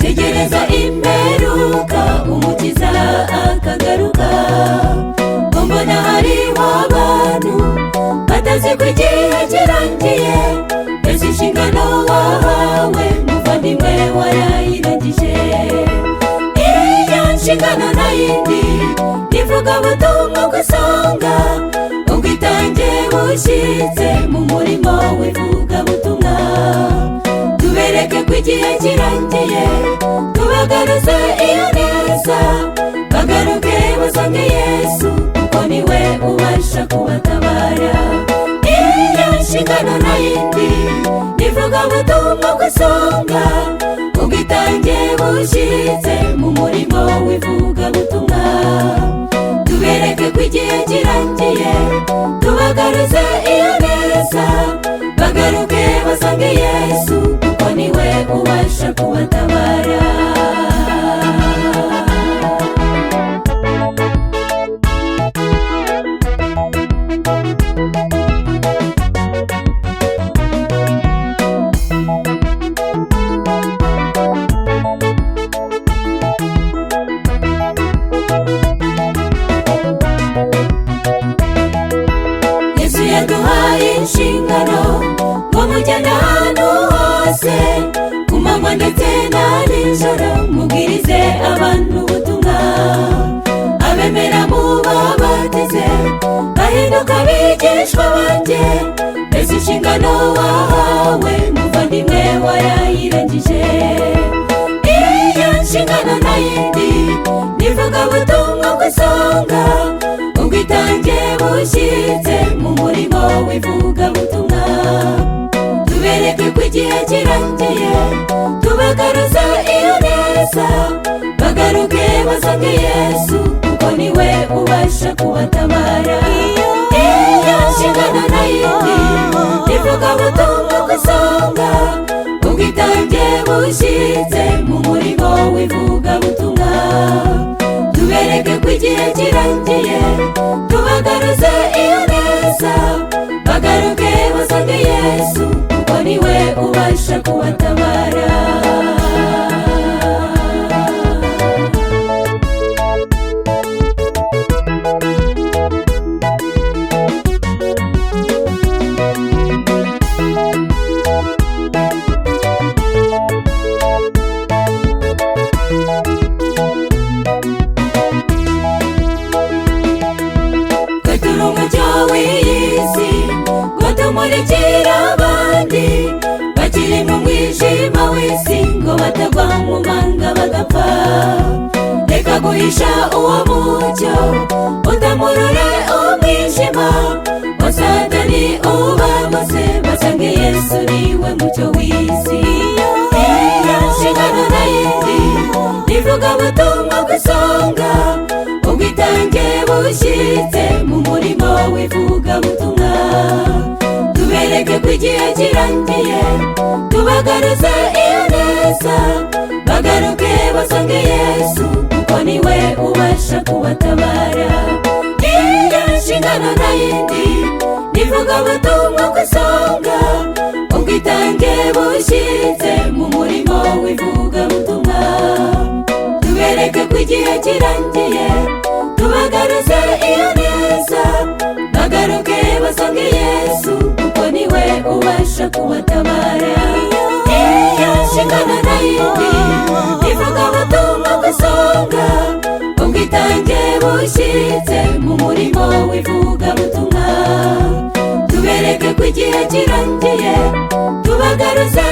tegereza imperuka umukiza akagaruka. Mbona hariho abantu batazi ko igihe kirangiye, ese inshingano wahawe muvandimwe warayirangije. Iyo nshingano nayindi ivuga ubutumwa bw'isonga, ubwitange bushyitse mu murimo w'ivugabutumwa. Tubereke ko igihe kirangiye, tubagaruze iyo neza, bagaruke basange Yesu kuko niwe ubasha kubatabara. Iyo nshingano nayindi ivuga ubutumwa bw'isonga, ubwitange bushyitse mu murimo w'ivugabutumwa. Tubereke ko igihe kirangiye, tubagaruze iyo neza, bagaruke basange Yesu kuko niwe ubasha kubatabara. Yesu yaduhaye inshingano ngo mujyane ahantu hose, ku manywa ndetse na nijoro, mubwirize abantu ubutumwa. Abemera mubabatize, bahinduka abigishwa banjye. Mbese inshingano wahawe muvandimwe warayirangije. Iyo nshingano nayindi nivuga ubutumwa bw'isonga, ubwitange bushyitse mu murimo w'ivugabutumwa. Tubereke ko igihe kirangiye, tubagaruze iyo neza, bagaruke basange Yesu kuko niwe ubasha kubatabara. Iyo nshingano nayindi ivuga ubutumwa bw'isonga, ubwitange bushyitse mu murimo w'ivugabutumwa. Tubereke ko igihe kirangiye, tubagaruze iyo neza, bagaruke basange Yesu kuko niwe ubasha kubatabara. Tumurikira abandi bakiri mu mwijima w'isi, ngo batagwa mu manga bagapfa. Reka guhisha uwo mucyo, utamurure umwijima wa Satani ubamose, basange Yesu niwe mucyo w'isi. Iyo nshingano nayindi ivuga ubutumwa bw'isonga, ubwitange bushyitse mu murimo w'ivugabutumwa. Tubereke ko igihe kirangiye, tubagaruze iyo neza, bagaruke basange Yesu kuko niwe ubasha kubatabara. Iyo nshingano nayindi ivuga ubutumwa bw'isonga, ubwitange bushyitse mu murimo w'ivugabutumwa. Tubereke ko igihe kirangiye, tubagaruze iyo neza, bagaruke basange Yesu kuko niwe ubasha kubatabara. Iyo nshingano nayindi ivuga ubutumwa bw'isonga, ubwitange bushyitse mu murimo w'ivugabutumwa. Tubereke ko igihe kirangiye, tubagaruze